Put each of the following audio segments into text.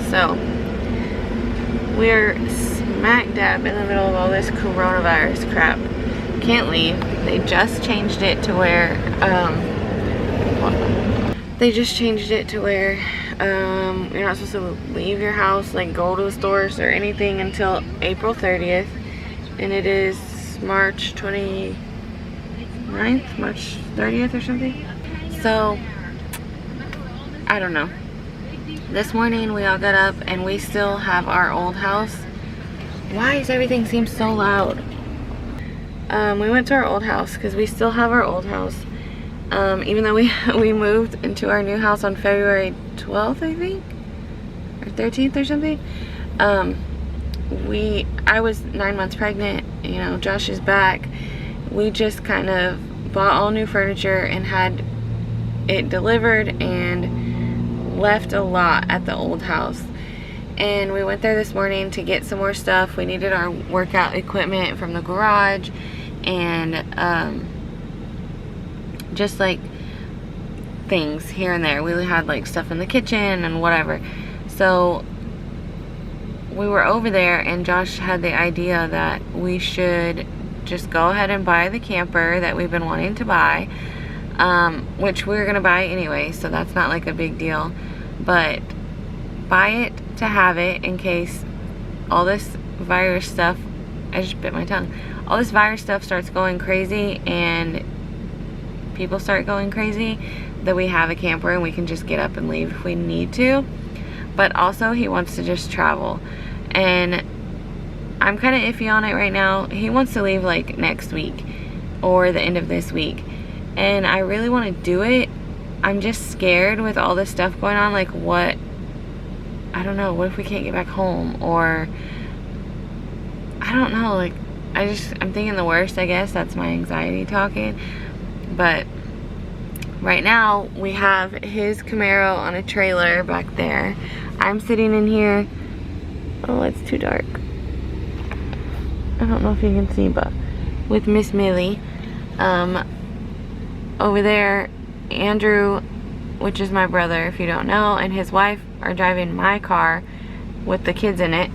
So we're smack dab in the middle of all this coronavirus crap. Can't leave. They just changed it to where you're not supposed to leave your house, like go to the stores or anything until April 30th, and it is March 29th, March 30th or something. So I don't know. This morning we all got up and we still have our old house. Why does everything seem so loud? We went to our old house because we still have our old house. Even though we moved into our new house on February 12th, I think, or 13th or something. I was 9 months pregnant, you know, Josh is back. We just kind of bought all new furniture and had it delivered and left a lot at the old house. And we went there this morning to get some more stuff. We needed our workout equipment from the garage and just like things here and there. We had like stuff in the kitchen and whatever. So we were over there and Josh had the idea that we should just go ahead and buy the camper that we've been wanting to buy, which we were gonna buy anyway, so that's not like a big deal, but buy it to have it in case all this virus stuff, I just bit my tongue, all this virus stuff starts going crazy and people start going crazy, that we have a camper and we can just get up and leave if we need to. But also he wants to just travel, and I'm kind of iffy on it right now. He wants to leave like next week or the end of this week, and I really want to do it. I'm just scared with all this stuff going on, like what, I don't know, what if we can't get back home, or I don't know, like I'm thinking the worst, I guess. That's my anxiety talking. But right now we have his Camaro on a trailer back there. I'm sitting in here. Oh, it's too dark. I don't know if you can see, but with Miss Millie. Over there, Andrew, which is my brother if you don't know, and his wife are driving my car with the kids in it.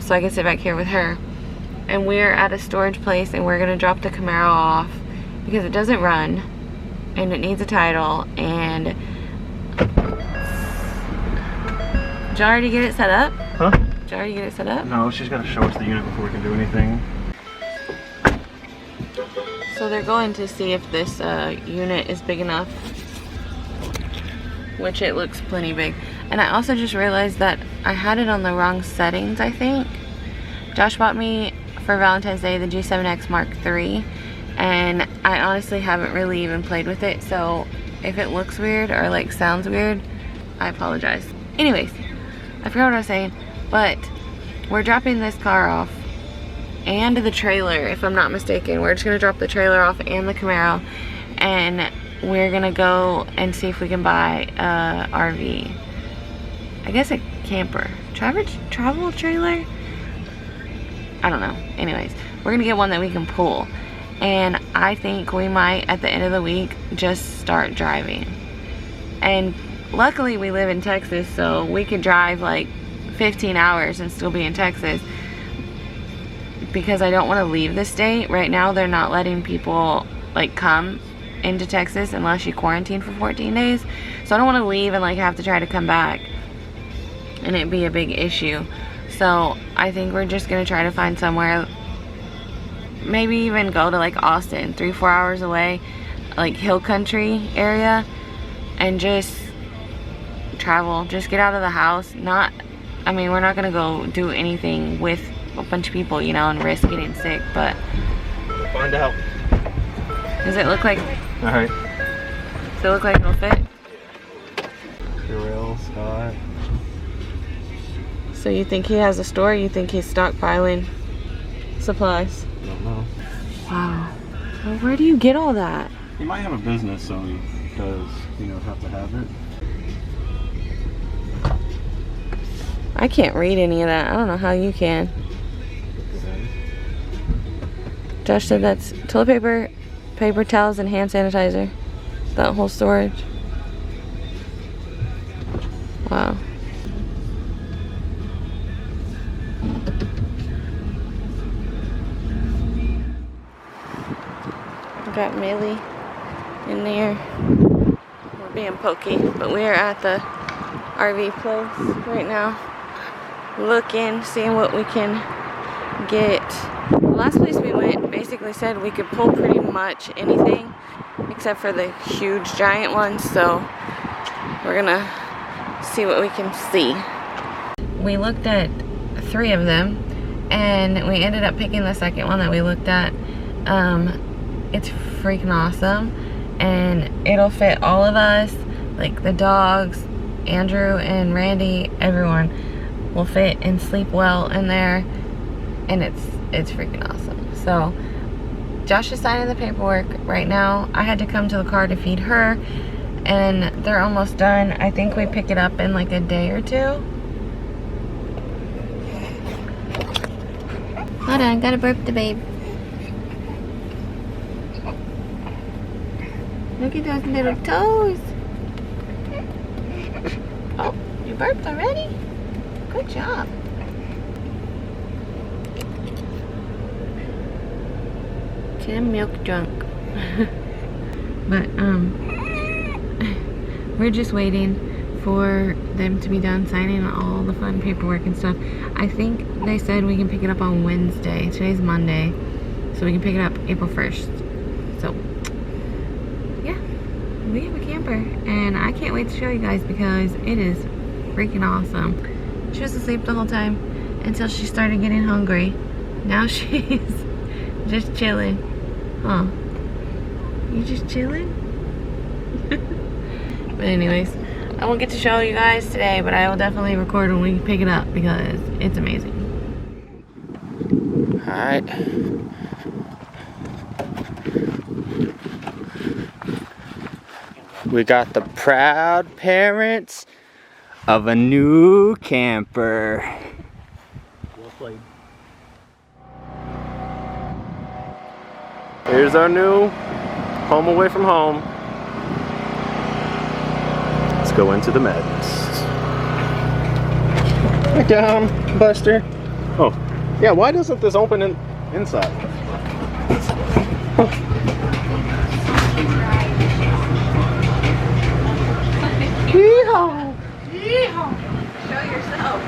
So I can sit back here with her. And we're at a storage place and we're gonna drop the Camaro off because it doesn't run and it needs a title. And did you already get it set up? Huh? Did you already get it set up? No, she's gotta show us the unit before we can do anything. So they're going to see if this unit is big enough, which it looks plenty big. And I also just realized that I had it on the wrong settings, I think. Josh bought me for Valentine's Day the G7X Mark III, and I honestly haven't really even played with it, so if it looks weird or like sounds weird, I apologize. Anyways, I forgot what I was saying, but we're dropping this car off and the trailer, if I'm not mistaken. We're just gonna drop the trailer off and the Camaro, and we're gonna go and see if we can buy a RV. I guess a camper. Travel trailer? I don't know. Anyways, we're gonna get one that we can pull. And I think we might, at the end of the week, just start driving. And luckily we live in Texas, so we could drive like 15 hours and still be in Texas. Because I don't want to leave the state. Right now they're not letting people like come into Texas unless you quarantine for 14 days. So I don't want to leave and like have to try to come back and it'd be a big issue. So I think we're just gonna try to find somewhere, maybe even go to like Austin, 3-4 hours away, like hill country area, and just travel, just get out of the house. I mean, we're not gonna go do anything with a bunch of people, you know, and risk getting sick, but We'll find out. does it look like, Alright. does it look like it'll fit? Purell, Scott. So you think he has a store? You think he's stockpiling supplies? I don't know. Wow. Well, where do you get all that? He might have a business, so he does, you know, have to have it. I can't read any of that. I don't know how you can. Josh said that's toilet paper, paper towels, and hand sanitizer. That whole storage. Wow. Millie in there. We're being pokey, but we are at the RV place right now, looking, seeing what we can get. The last place we went basically said we could pull pretty much anything except for the huge giant ones, so we're gonna see what we can see. We looked at 3 of them and we ended up picking the second one that we looked at. It's freaking awesome and it'll fit all of us, like the dogs, Andrew and Randy, everyone will fit and sleep well in there, and it's freaking awesome. So Josh is signing the paperwork right now. I had to come to the car to feed her and they're almost done. I think we pick it up in like a day or 2. Hold on, gotta burp the babe. Look at those little toes. Oh, you burped already? Good job. Tim milk drunk. But we're just waiting for them to be done signing all the fun paperwork and stuff. I think they said we can pick it up on Wednesday. Today's Monday, so we can pick it up April 1st. So yeah, we have a camper and I can't wait to show you guys because it is freaking awesome. She was asleep the whole time until she started getting hungry. Now she's just chilling. Huh? You just chilling? But anyways, I won't get to show you guys today, but I will definitely record when we pick it up because it's amazing. Alright. We got the proud parents of a new camper. Well played. Here's our new home away from home. Let's go into the madness. Back down, Buster. Oh, yeah, why doesn't this open inside? Yeehaw! Yeehaw! Show yourself.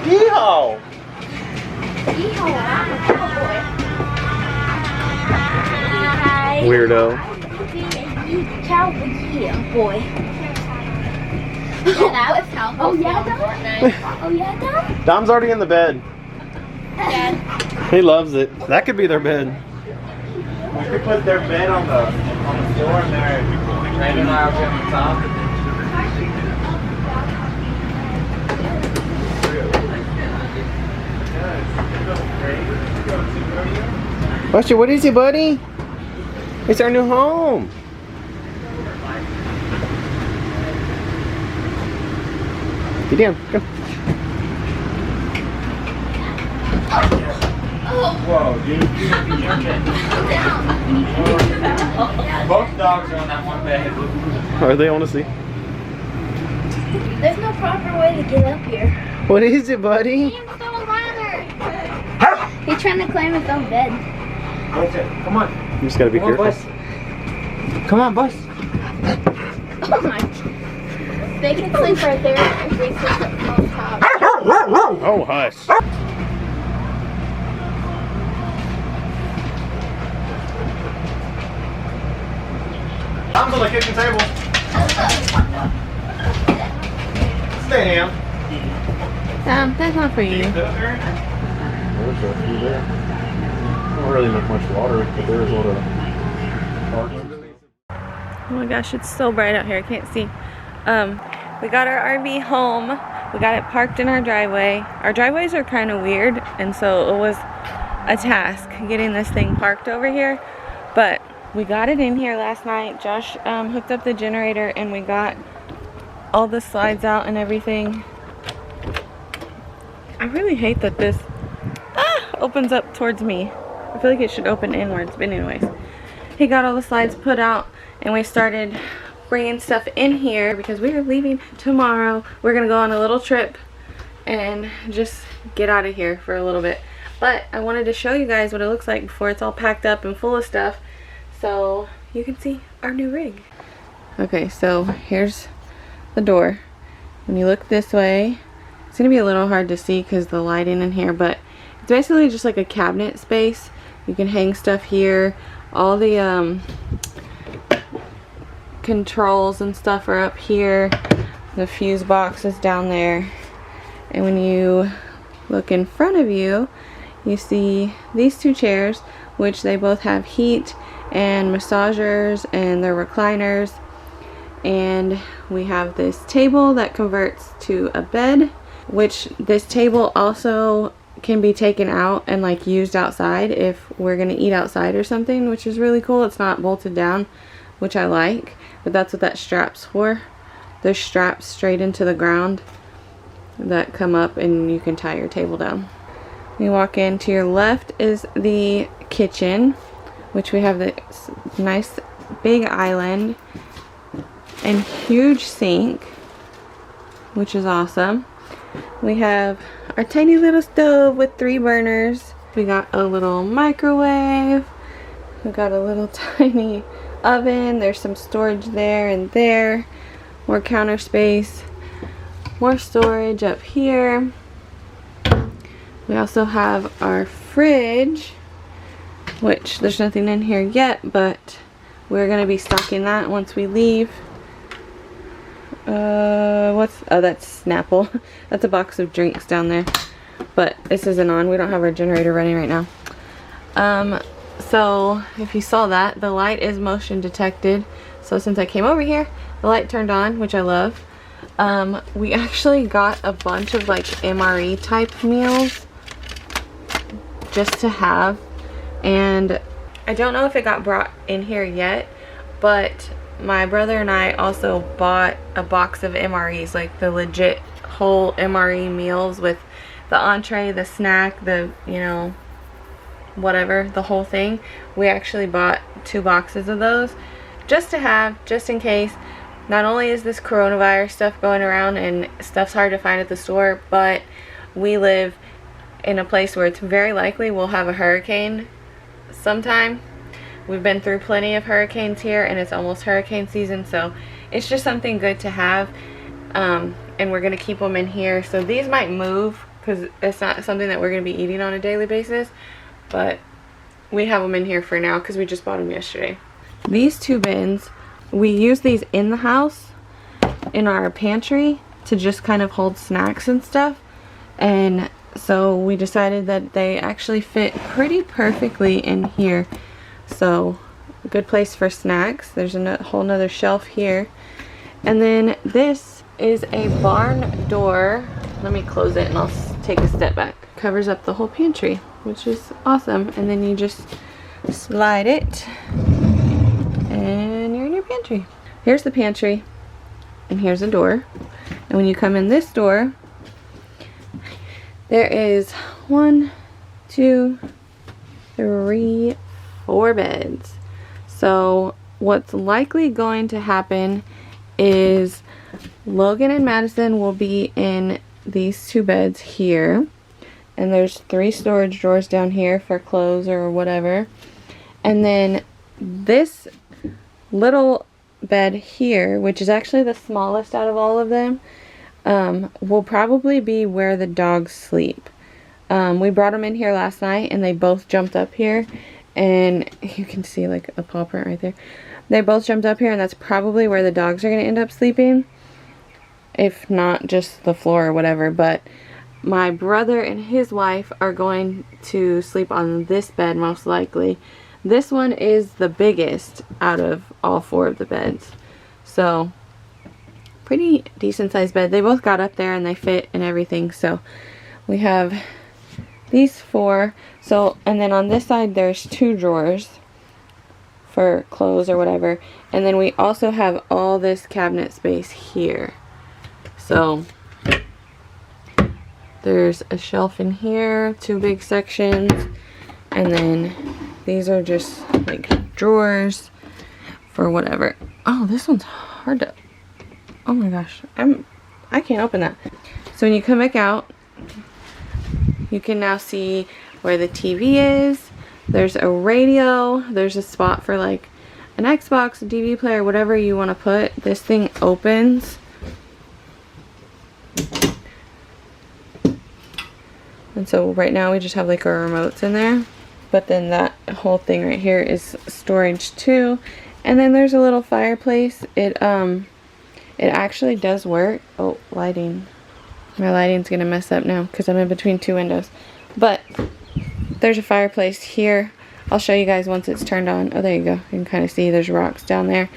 Yeehaw! Weirdo. Yeah, boy. Oh yeah, Dom? Oh yeah, Dom? Dom's already in the bed. Dad. He loves it. That could be their bed. We could put their bed on the floor and there. Randy and I will be on the top. Buster, what is it, buddy? It's our new home. Get down, go. Whoa, dude. Both dogs are on that one bed. Are they, honestly? There's no proper way to get up here. What is it, buddy? He's trying to climb his own bed. Come on. You just gotta be careful. Come on, Bus. Oh my. They can sleep right there if they sleep on top. Oh, hush. Tom's on the kitchen table. Stay down. That's not for you. There's a few there. Don't really make much water, but there's a lot of parts. Oh my gosh, it's so bright out here. I can't see. We got our RV home. We got it parked in our driveway. Our driveways are kind of weird, and so it was a task getting this thing parked over here. But we got it in here last night. Josh hooked up the generator, and we got all the slides out and everything. I really hate that this opens up towards me. I feel like it should open inwards, but anyways. He got all the slides put out and we started bringing stuff in here because we are leaving tomorrow. We're gonna go on a little trip and just get out of here for a little bit. But I wanted to show you guys what it looks like before it's all packed up and full of stuff. so you can see our new rig. Okay, so here's the door. When you look this way, it's gonna be a little hard to see because the lighting in here, but it's basically just like a cabinet space. You can hang stuff here. All the controls and stuff are up here. The fuse box is down there. And when you look in front of you, you see these two chairs, which they both have heat and massagers, and they're recliners. And we have this table that converts to a bed, which this table also can be taken out and like used outside if we're gonna eat outside or something, which is really cool. It's not bolted down, which I like, but that's what that strap's for. There's straps straight into the ground that come up and you can tie your table down. You walk in, to your left is the kitchen, which we have this nice big island and huge sink, which is awesome. We have our tiny little stove with 3 burners. We got a little microwave. We got a little tiny oven. There's some storage there and there. More counter space. More storage up here. We also have our fridge, which there's nothing in here yet, but we're going to be stocking that once we leave. Oh, that's Snapple. That's a box of drinks down there, but this isn't on. We don't have our generator running right now. So if you saw that, the light is motion detected. So since I came over here, the light turned on, which I love. We actually got a bunch of like MRE type meals just to have, and I don't know if it got brought in here yet, but my brother and I also bought a box of MREs, like the legit whole MRE meals with the entree, the snack, the, you know, whatever, the whole thing. We actually bought 2 boxes of those just to have, just in case. Not only is this coronavirus stuff going around and stuff's hard to find at the store, but we live in a place where it's very likely we'll have a hurricane sometime. We've been through plenty of hurricanes here, and it's almost hurricane season, so it's just something good to have. And we're going to keep them in here. So these might move because it's not something that we're going to be eating on a daily basis, but we have them in here for now because we just bought them yesterday. These 2 bins, we use these in the house in our pantry to just kind of hold snacks and stuff, and so we decided that they actually fit pretty perfectly in here. So a good place for snacks. There's a whole nother shelf here, and then this is a barn door. Let me close it and I'll take a step back. Covers up the whole pantry, which is awesome. And then you just slide it and you're in your pantry. Here's the pantry, and here's a door. And when you come in this door, there is 1, 2, 3, 4 beds. So what's likely going to happen is Logan and Madison will be in these 2 beds here, and there's 3 storage drawers down here for clothes or whatever, and then this little bed here, which is actually the smallest out of all of them, will probably be where the dogs sleep. We brought them in here last night and they both jumped up here, and you can see like a paw print right there. They both jumped up here, and that's probably where the dogs are going to end up sleeping, if not just the floor or whatever. But my brother and his wife are going to sleep on this bed most likely. This one is the biggest out of all 4 of the beds, so pretty decent sized bed. They both got up there and they fit and everything. So we have these 4. So, and then on this side there's 2 drawers for clothes or whatever, and then we also have all this cabinet space here. So there's a shelf in here, 2 big sections, and then these are just like drawers for whatever. Oh, this one's hard to, oh my gosh, I can't open that. So when you come back out, you can now see where the TV is. There's a radio. There's a spot for like an Xbox, a DVD player, whatever you want to put. This thing opens. And so right now we just have like our remotes in there. But then that whole thing right here is storage too. And then there's a little fireplace. It actually does work. Oh, lighting. My lighting's gonna mess up now because I'm in between two windows. But there's a fireplace here. I'll show you guys once it's turned on. Oh, there you go. You can kind of see there's rocks down there.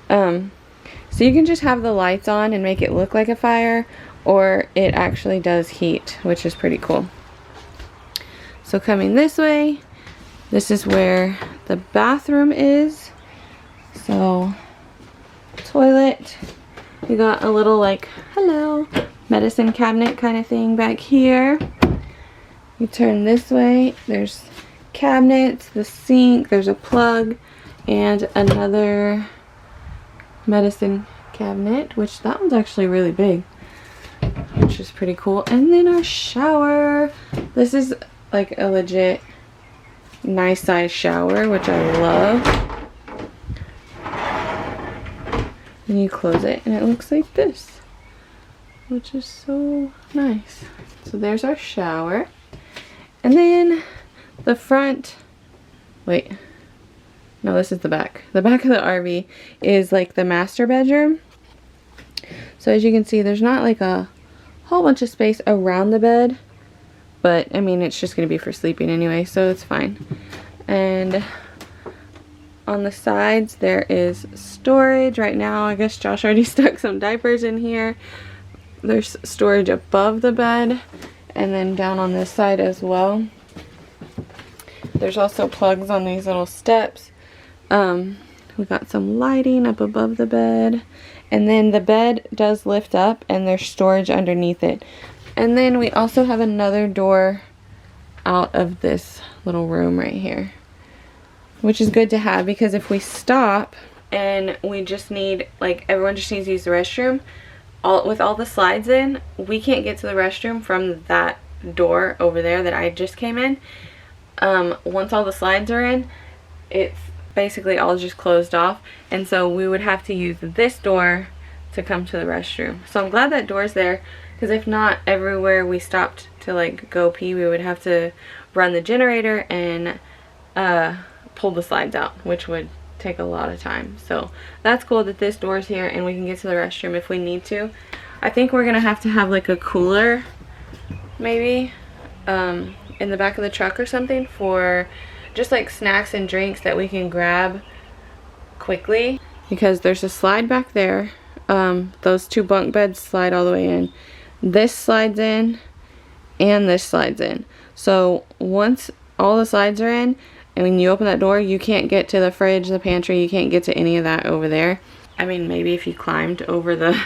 So you can just have the lights on and make it look like a fire, or it actually does heat, which is pretty cool. So coming this way, this is where the bathroom is. So, toilet. You got a little like, hello, medicine cabinet kind of thing back here. You turn this way, there's cabinets, the sink, there's a plug, and another medicine cabinet, which that one's actually really big, which is pretty cool. And then our shower. This is like a legit nice size shower, which I love. And you close it and it looks like this, which is so nice. So there's our shower. And then the front, wait, no, this is the back. The back of the RV is like the master bedroom. So as you can see, there's not like a whole bunch of space around the bed, but I mean, it's just gonna be for sleeping anyway, so it's fine. And on the sides there is storage. Right now I guess Josh already stuck some diapers in here. There's storage above the bed and then down on this side as well. There's also plugs on these little steps. We got some lighting up above the bed, and then the bed does lift up and there's storage underneath it. And then we also have another door out of this little room right here, which is good to have, because if we stop and we just need, like, everyone just needs to use the restroom, with all the slides in, we can't get to the restroom from that door over there that I just came in. Once all the slides are in, it's basically all just closed off, and so we would have to use this door to come to the restroom. So I'm glad that door's there, because if not, everywhere we stopped to like go pee, we would have to run the generator and pull the slides out, which would take a lot of time. So that's cool that this door's here and we can get to the restroom if we need to. I think we're gonna have to have like a cooler maybe in the back of the truck or something for just like snacks and drinks that we can grab quickly, because there's a slide back there. Those two bunk beds slide all the way in. This slides in and this slides in. So once all the slides are in and when you open that door, you can't get to the fridge, the pantry, you can't get to any of that over there. I mean, maybe if you climbed over the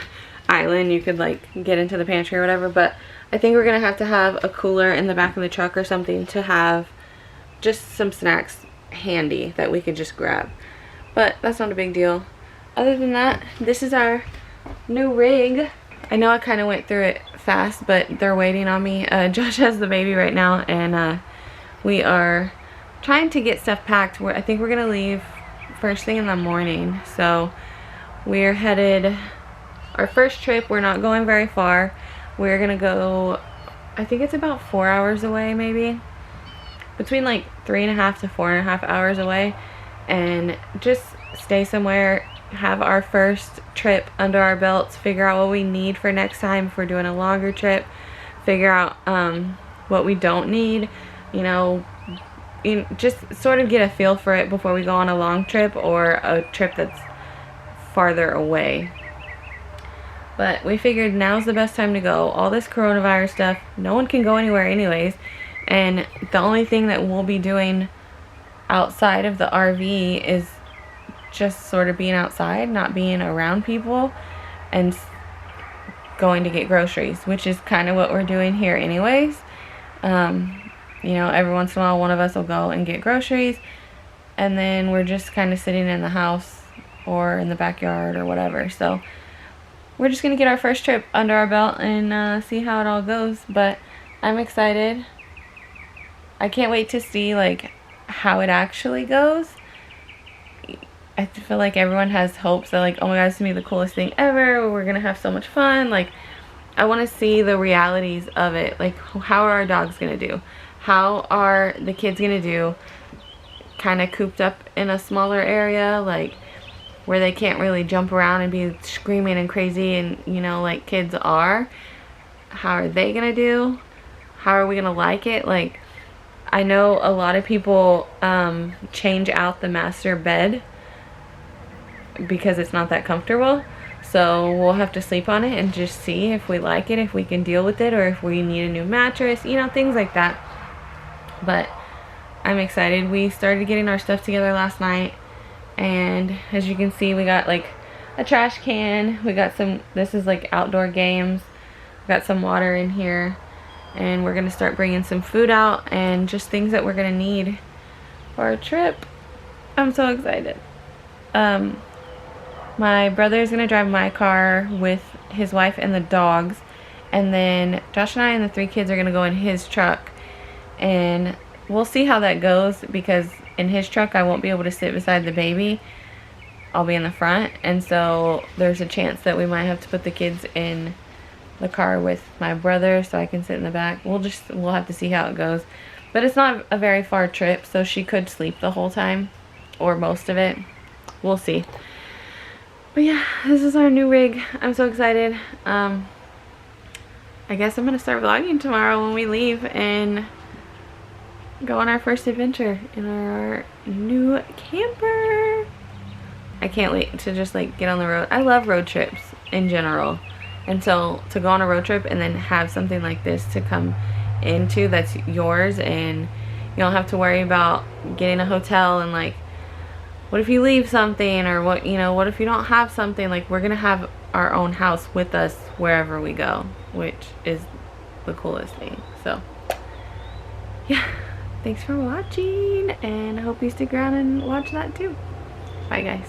island you could like get into the pantry or whatever, but I think we're gonna have to have a cooler in the back of the truck or something to have just some snacks handy that we could just grab. But that's not a big deal. Other than that, this is our new rig. I know I kind of went through it fast, but they're waiting on me. Josh has the baby right now, and we are trying to get stuff packed. I think we're gonna leave first thing in the morning. So we're headed, our first trip, we're not going very far. We're gonna go, I think it's about 4 hours away, maybe. Between like 3.5 to 4.5 hours away, and just stay somewhere, have our first trip under our belts, figure out what we need for next time if we're doing a longer trip, figure out what we don't need, you know, just sort of get a feel for it before we go on a long trip or a trip that's farther away. But we figured now's the best time to go. All this coronavirus stuff, no one can go anywhere anyways, and the only thing that we'll be doing outside of the RV is just sort of being outside, not being around people, and going to get groceries, which is kind of what we're doing here anyways. You know, every once in a while one of us will go and get groceries, and then we're just kind of sitting in the house or in the backyard or whatever. So we're just gonna get our first trip under our belt and see how it all goes. But I'm excited. I can't wait to see like how it actually goes. I feel like everyone has hopes that like, oh my god, it's gonna be the coolest thing ever, we're gonna have so much fun. Like, I want to see the realities of it. Like, how are our dogs gonna do? How are the kids gonna do kind of cooped up in a smaller area, like where they can't really jump around and be screaming and crazy and, you know, like kids are? How are they gonna do? How are we gonna like it? Like, I know a lot of people change out the master bed because it's not that comfortable. So we'll have to sleep on it and just see if we like it, if we can deal with it, or if we need a new mattress, you know, things like that. But I'm excited. We started getting our stuff together last night, and as you can see, we got like a trash can, we got some, this is like outdoor games, we got some water in here, and we're gonna start bringing some food out and just things that we're gonna need for our trip. I'm so excited. My brother's gonna drive my car with his wife and the dogs, and then Josh and I and the 3 kids are gonna go in his truck, and we'll see how that goes, because in his truck I won't be able to sit beside the baby. I'll be in the front, and so there's a chance that we might have to put the kids in the car with my brother so I can sit in the back. We'll have to see how it goes. But it's not a very far trip, so she could sleep the whole time, or most of it. We'll see. But yeah, this is our new rig. I'm so excited. I guess I'm gonna start vlogging tomorrow when we leave and go on our first adventure in our new camper. I can't wait to just like get on the road. I love road trips in general, and so to go on a road trip and then have something like this to come into that's yours, and you don't have to worry about getting a hotel and like, what if you leave something, or what, you know, what if you don't have something? Like, we're gonna have our own house with us wherever we go, which is the coolest thing. So yeah, thanks for watching, and I hope you stick around and watch that too. Bye guys.